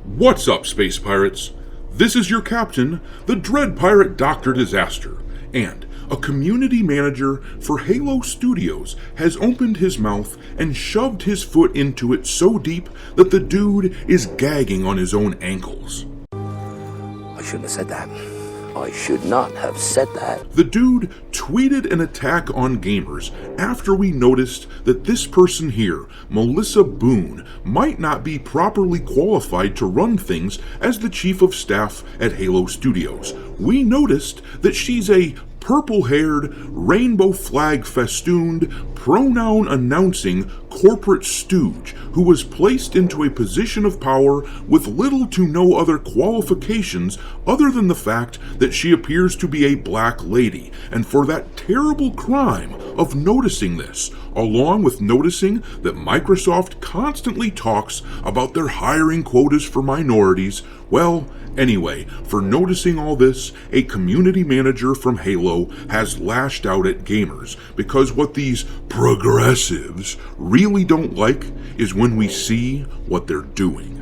What's up, Space Pirates? This is your captain, the Dread Pirate Dr. Disaster, and a community manager for Halo Studios has opened his mouth and shoved his foot into it so deep that the dude is gagging on his own ankles. I shouldn't have said that. I should not have said that. The dude tweeted an attack on gamers after we noticed that this person here, Melissa Boone, might not be properly qualified to run things as the chief of staff at Halo Studios. We noticed that she's a purple-haired, rainbow flag festooned, pronoun-announcing corporate stooge who was placed into a position of power with little to no other qualifications other than the fact that she appears to be a black lady, and for that terrible crime of noticing this, along with noticing that Microsoft constantly talks about their hiring quotas for minorities, well, anyway, for noticing all this, a community manager from Halo has lashed out at gamers, because what these progressives really don't like is when we see what they're doing.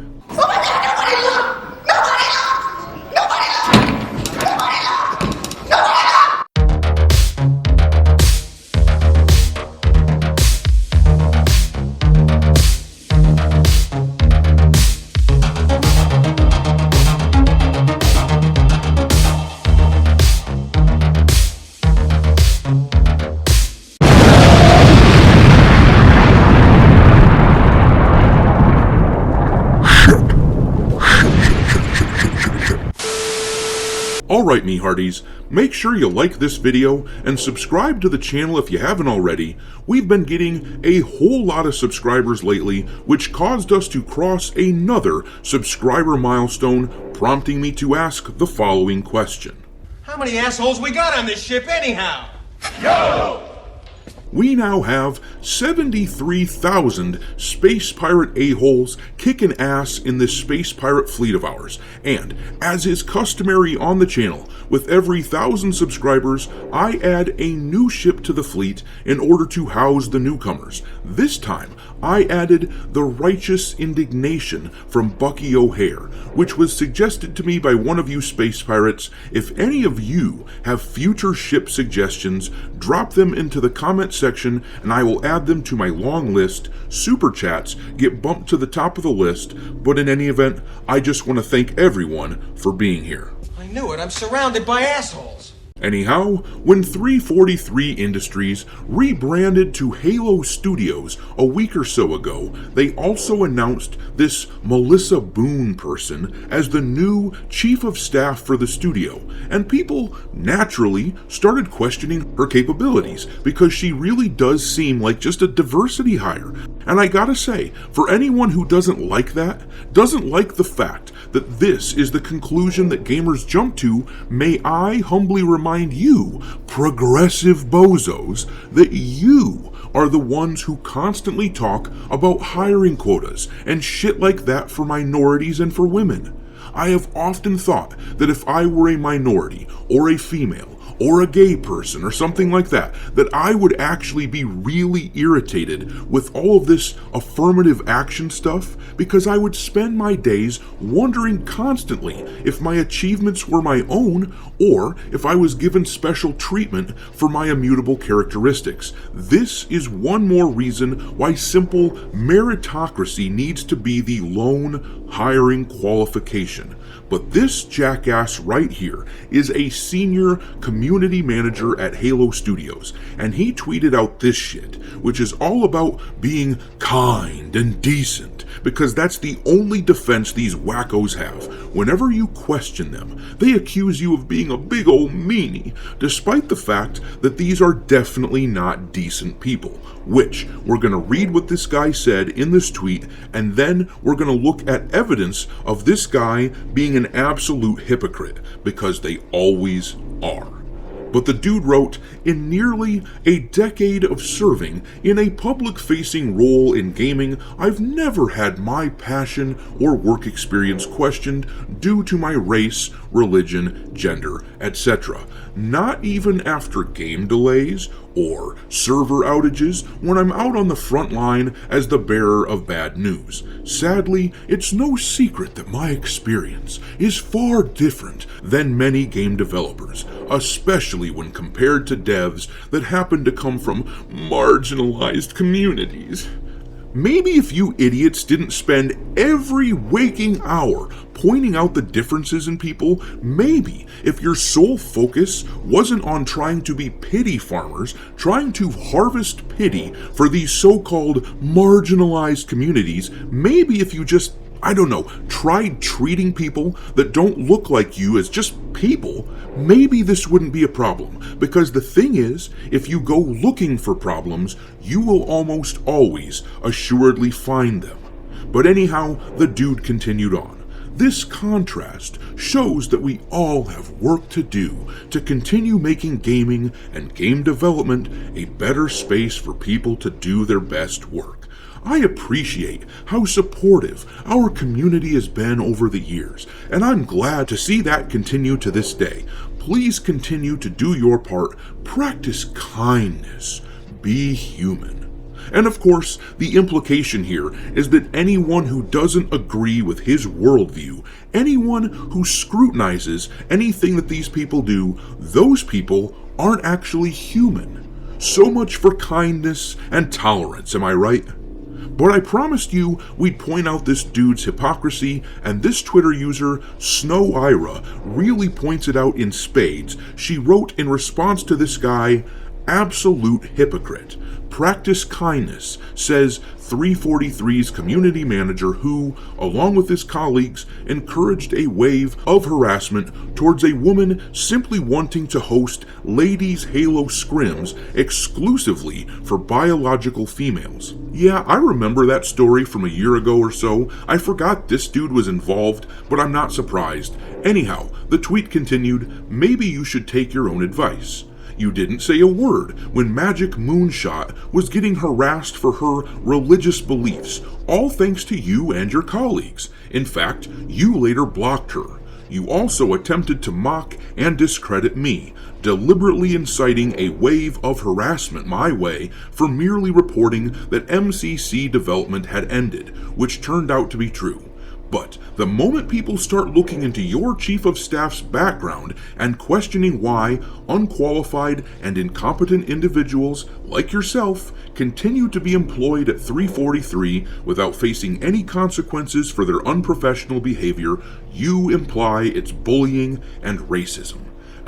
Alright, me hearties, make sure you like this video and subscribe to the channel if you haven't already. We've been getting a whole lot of subscribers lately, which caused us to cross another subscriber milestone, prompting me to ask the following question. How many assholes we got on this ship anyhow? Yo! We now have 73,000 space pirate a-holes kicking ass in this space pirate fleet of ours, and as is customary on the channel, with every 1,000 subscribers, I add a new ship to the fleet in order to house the newcomers. This time, I added the Righteous Indignation from Bucky O'Hare, which was suggested to me by one of you space pirates. If any of you have future ship suggestions, drop them into the comment section and I will add them to my long list. Super chats get bumped to the top of the list, but in any event, I just want to thank everyone for being here. I knew it, I'm surrounded by assholes. Anyhow, when 343 Industries rebranded to Halo Studios a week or so ago, they also announced this Melissa Boone person as the new chief of staff for the studio, and people naturally started questioning her capabilities because she really does seem like just a diversity hire. And I gotta say, for anyone who doesn't like that, doesn't like the fact that this is the conclusion that gamers jump to, may I humbly remind you, progressive bozos, that you are the ones who constantly talk about hiring quotas and shit like that for minorities and for women. I have often thought that if I were a minority or a female or a gay person or something like that, that I would actually be really irritated with all of this affirmative action stuff, because I would spend my days wondering constantly if my achievements were my own or if I was given special treatment for my immutable characteristics. This is one more reason why simple meritocracy needs to be the lone hiring qualification. But this jackass right here is a senior community manager at Halo Studios, and he tweeted out this shit, which is all about being kind and decent, because that's the only defense these wackos have. Whenever you question them, they accuse you of being a big old meanie, despite the fact that these are definitely not decent people, which we're going to read what this guy said in this tweet, and then we're going to look at evidence of this guy being an absolute hypocrite, because they always are. But the dude wrote, in nearly a decade of serving in a public-facing role in gaming, I've never had my passion or work experience questioned due to my race, religion, gender, etc. Not even after game delays or server outages when I'm out on the front line as the bearer of bad news. Sadly, it's no secret that my experience is far different than many game developers, especially when compared to devs that happen to come from marginalized communities. Maybe if you idiots didn't spend every waking hour pointing out the differences in people, maybe if your sole focus wasn't on trying to be pity farmers, trying to harvest pity for these so-called marginalized communities, maybe if you just, tried treating people that don't look like you as just people, maybe this wouldn't be a problem. Because the thing is, if you go looking for problems, you will almost always assuredly find them. But anyhow, the dude continued on. This contrast shows that we all have work to do to continue making gaming and game development a better space for people to do their best work. I appreciate how supportive our community has been over the years, and I'm glad to see that continue to this day. Please continue to do your part. Practice kindness. Be human. And of course, the implication here is that anyone who doesn't agree with his worldview, anyone who scrutinizes anything that these people do, those people aren't actually human. So much for kindness and tolerance, am I right? But I promised you we'd point out this dude's hypocrisy, and this Twitter user, Snow Ira, really points it out in spades. She wrote in response to this guy, "Absolute hypocrite. Practice kindness," says 343's community manager who, along with his colleagues, encouraged a wave of harassment towards a woman simply wanting to host ladies' Halo scrims exclusively for biological females. Yeah, I remember that story from a year ago or so. I forgot this dude was involved, but I'm not surprised. Anyhow, the tweet continued, "Maybe you should take your own advice. You didn't say a word when Magic Moonshot was getting harassed for her religious beliefs, all thanks to you and your colleagues. In fact, you later blocked her. You also attempted to mock and discredit me, deliberately inciting a wave of harassment my way for merely reporting that MCC development had ended, which turned out to be true. But the moment people start looking into your chief of staff's background and questioning why unqualified and incompetent individuals like yourself continue to be employed at 343 without facing any consequences for their unprofessional behavior, you imply it's bullying and racism.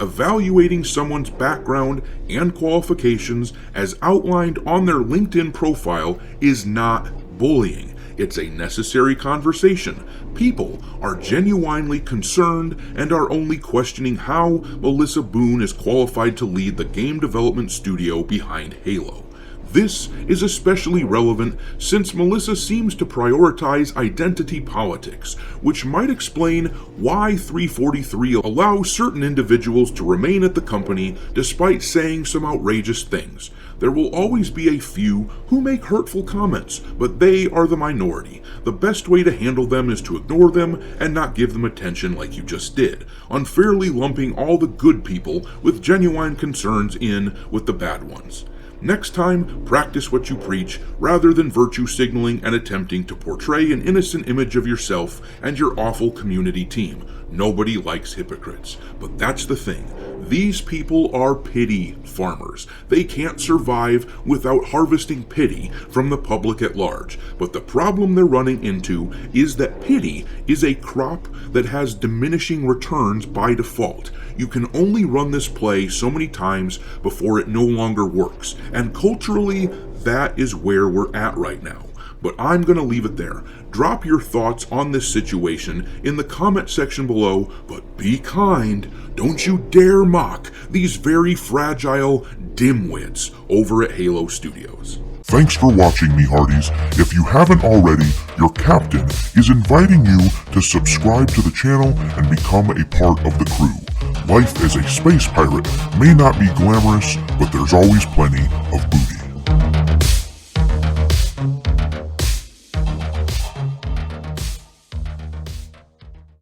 Evaluating someone's background and qualifications as outlined on their LinkedIn profile is not bullying. It's a necessary conversation. People are genuinely concerned and are only questioning how Melissa Boone is qualified to lead the game development studio behind Halo. This is especially relevant since Melissa seems to prioritize identity politics, which might explain why 343 allows certain individuals to remain at the company despite saying some outrageous things. There will always be a few who make hurtful comments, but they are the minority. The best way to handle them is to ignore them and not give them attention like you just did, unfairly lumping all the good people with genuine concerns in with the bad ones. Next time, practice what you preach rather than virtue signaling and attempting to portray an innocent image of yourself and your awful community team. Nobody likes hypocrites. But that's the thing. These people are pity farmers. They can't survive without harvesting pity from the public at large. But the problem they're running into is that pity is a crop that has diminishing returns by default. You can only run this play so many times before it no longer works. And culturally, that is where we're at right now. But I'm going to leave it there. Drop your thoughts on this situation in the comment section below, but be kind. Don't you dare mock these very fragile dimwits over at Halo Studios. Thanks for watching, me hearties. If you haven't already, your captain is inviting you to subscribe to the channel and become a part of the crew. Life as a space pirate may not be glamorous, but there's always plenty of booty.